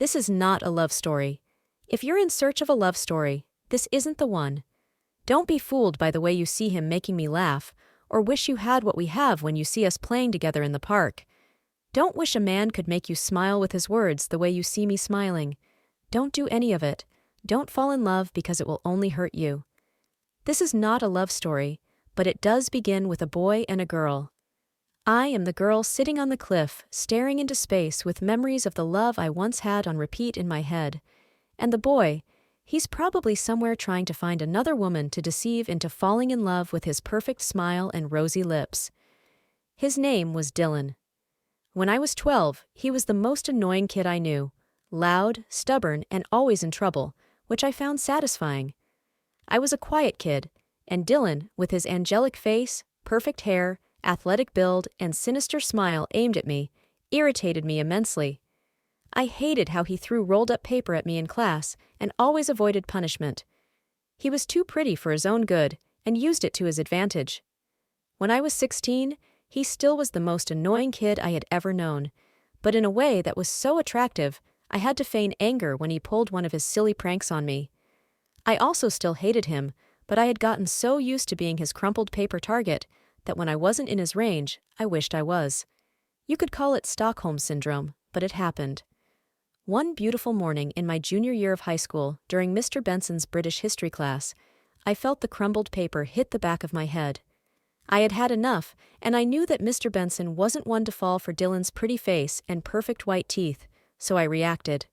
This is not a love story. If you're in search of a love story, this isn't the one. Don't be fooled by the way you see him making me laugh, or wish you had what we have when you see us playing together in the park. Don't wish a man could make you smile with his words the way you see me smiling. Don't do any of it. Don't fall in love because it will only hurt you. This is not a love story, but it does begin with a boy and a girl. I am the girl sitting on the cliff, staring into space with memories of the love I once had on repeat in my head. And the boy, he's probably somewhere trying to find another woman to deceive into falling in love with his perfect smile and rosy lips. His name was Dylan. When I was 12, he was the most annoying kid I knew. Loud, stubborn, and always in trouble, which I found satisfying. I was a quiet kid, and Dylan, with his angelic face, perfect hair, athletic build, and sinister smile aimed at me, irritated me immensely. I hated how he threw rolled-up paper at me in class and always avoided punishment. He was too pretty for his own good and used it to his advantage. When I was 16, he still was the most annoying kid I had ever known, but in a way that was so attractive, I had to feign anger when he pulled one of his silly pranks on me. I also still hated him, but I had gotten so used to being his crumpled paper target that when I wasn't in his range, I wished I was. You could call it Stockholm Syndrome, but it happened. One beautiful morning in my junior year of high school, during Mr. Benson's British history class, I felt the crumbled paper hit the back of my head. I had had enough, and I knew that Mr. Benson wasn't one to fall for Dylan's pretty face and perfect white teeth, so I reacted.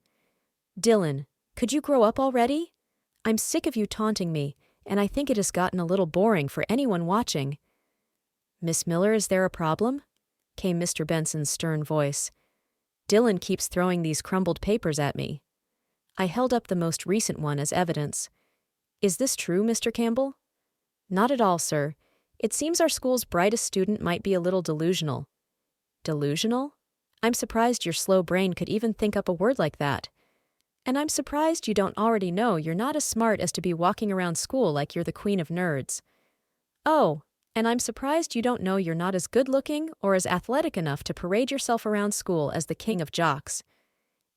"Dylan, could you grow up already? I'm sick of you taunting me, and I think it has gotten a little boring for anyone watching." "Miss Miller, is there a problem?" came Mr. Benson's stern voice. "Dylan keeps throwing these crumbled papers at me." I held up the most recent one as evidence. "Is this true, Mr. Campbell?" "Not at all, sir. It seems our school's brightest student might be a little delusional." "Delusional? I'm surprised your slow brain could even think up a word like that. And I'm surprised you don't already know you're not as smart as to be walking around school like you're the queen of nerds. Oh, and I'm surprised you don't know you're not as good-looking or as athletic enough to parade yourself around school as the king of jocks."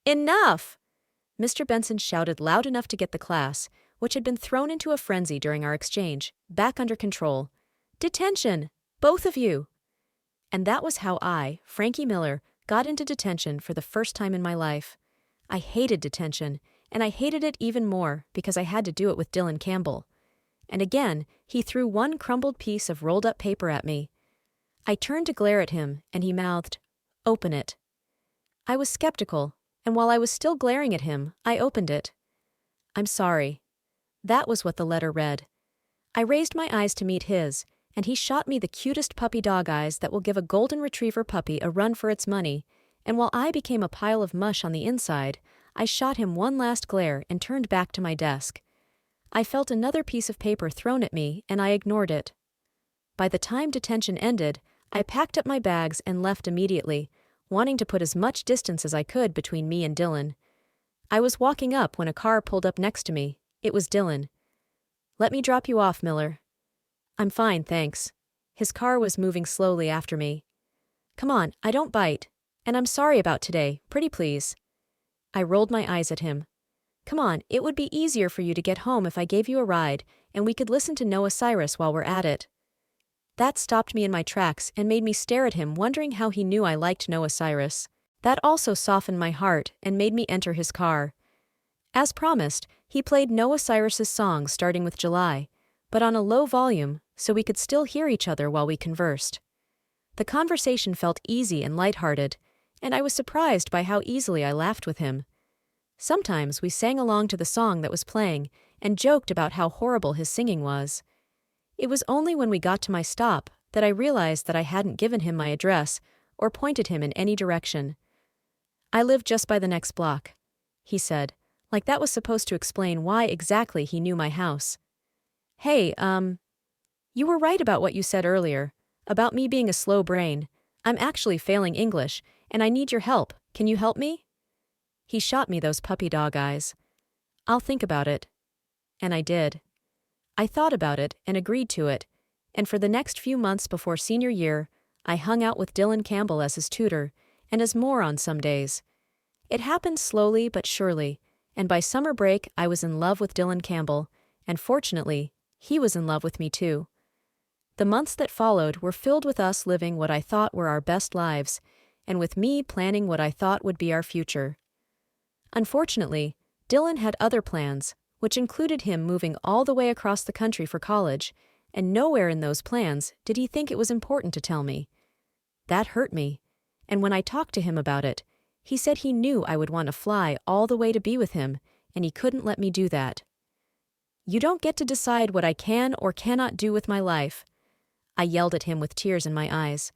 "Enough!" Mr. Benson shouted loud enough to get the class, which had been thrown into a frenzy during our exchange, back under control. "Detention! Both of you!" And that was how I, Frankie Miller, got into detention for the first time in my life. I hated detention, and I hated it even more because I had to do it with Dylan Campbell. And again, he threw one crumbled piece of rolled-up paper at me. I turned to glare at him, and he mouthed, "Open it." I was skeptical, and while I was still glaring at him, I opened it. "I'm sorry." That was what the letter read. I raised my eyes to meet his, and he shot me the cutest puppy dog eyes that will give a golden retriever puppy a run for its money, and while I became a pile of mush on the inside, I shot him one last glare and turned back to my desk. I felt another piece of paper thrown at me, and I ignored it. By the time detention ended, I packed up my bags and left immediately, wanting to put as much distance as I could between me and Dylan. I was walking up when a car pulled up next to me. It was Dylan. "Let me drop you off, Miller." "I'm fine, thanks." His car was moving slowly after me. "Come on, I don't bite. And I'm sorry about today, pretty please." I rolled my eyes at him. "Come on, it would be easier for you to get home if I gave you a ride, and we could listen to Noah Cyrus while we're at it." That stopped me in my tracks and made me stare at him, wondering how he knew I liked Noah Cyrus. That also softened my heart and made me enter his car. As promised, he played Noah Cyrus's songs starting with July, but on a low volume, so we could still hear each other while we conversed. The conversation felt easy and lighthearted, and I was surprised by how easily I laughed with him. Sometimes we sang along to the song that was playing and joked about how horrible his singing was. It was only when we got to my stop that I realized that I hadn't given him my address or pointed him in any direction. "I live just by the next block," he said, like that was supposed to explain why exactly he knew my house. "Hey, you were right about what you said earlier, about me being a slow brain. I'm actually failing English, and I need your help. Can you help me?" He shot me those puppy dog eyes. "I'll think about it." And I did. I thought about it and agreed to it, and for the next few months before senior year, I hung out with Dylan Campbell as his tutor, and as more on some days. It happened slowly but surely, and by summer break I was in love with Dylan Campbell, and fortunately, he was in love with me too. The months that followed were filled with us living what I thought were our best lives, and with me planning what I thought would be our future. Unfortunately, Dylan had other plans, which included him moving all the way across the country for college, and nowhere in those plans did he think it was important to tell me. That hurt me, and when I talked to him about it, he said he knew I would want to fly all the way to be with him, and he couldn't let me do that. "You don't get to decide what I can or cannot do with my life," I yelled at him with tears in my eyes.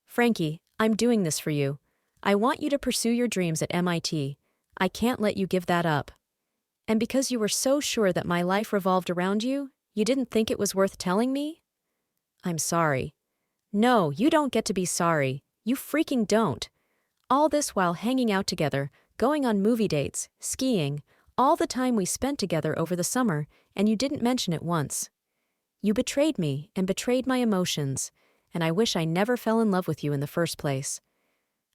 "Frankie, I'm doing this for you. I want you to pursue your dreams at MIT. I can't let you give that up. And because you were so sure that my life revolved around you, you didn't think it was worth telling me? I'm sorry." "No, you don't get to be sorry. You freaking don't. All this while hanging out together, going on movie dates, skiing, all the time we spent together over the summer, and you didn't mention it once. You betrayed me and betrayed my emotions, and I wish I never fell in love with you in the first place.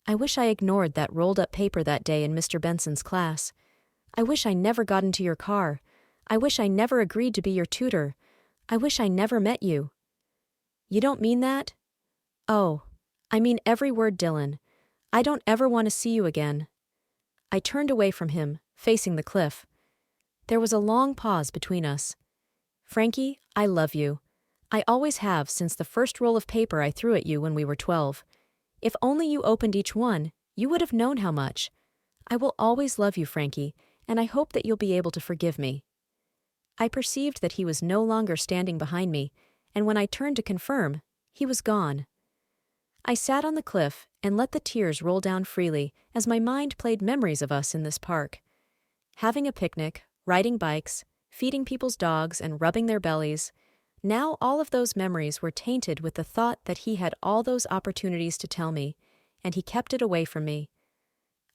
I wish I ignored that rolled-up paper that day in Mr. Benson's class. I wish I never got into your car. I wish I never agreed to be your tutor. I wish I never met you." "You don't mean that?" "Oh, I mean every word, Dylan. I don't ever want to see you again." I turned away from him, facing the cliff. There was a long pause between us. "Frankie, I love you. I always have since the first roll of paper I threw at you when we were 12. If only you opened each one, you would have known how much. I will always love you, Frankie, and I hope that you'll be able to forgive me." I perceived that he was no longer standing behind me, and when I turned to confirm, he was gone. I sat on the cliff and let the tears roll down freely as my mind played memories of us in this park. Having a picnic, riding bikes, feeding people's dogs and rubbing their bellies. Now all of those memories were tainted with the thought that he had all those opportunities to tell me, and he kept it away from me.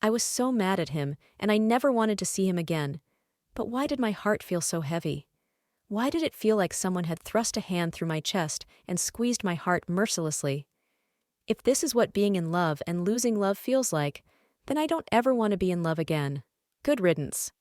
I was so mad at him, and I never wanted to see him again. But why did my heart feel so heavy? Why did it feel like someone had thrust a hand through my chest and squeezed my heart mercilessly? If this is what being in love and losing love feels like, then I don't ever want to be in love again. Good riddance.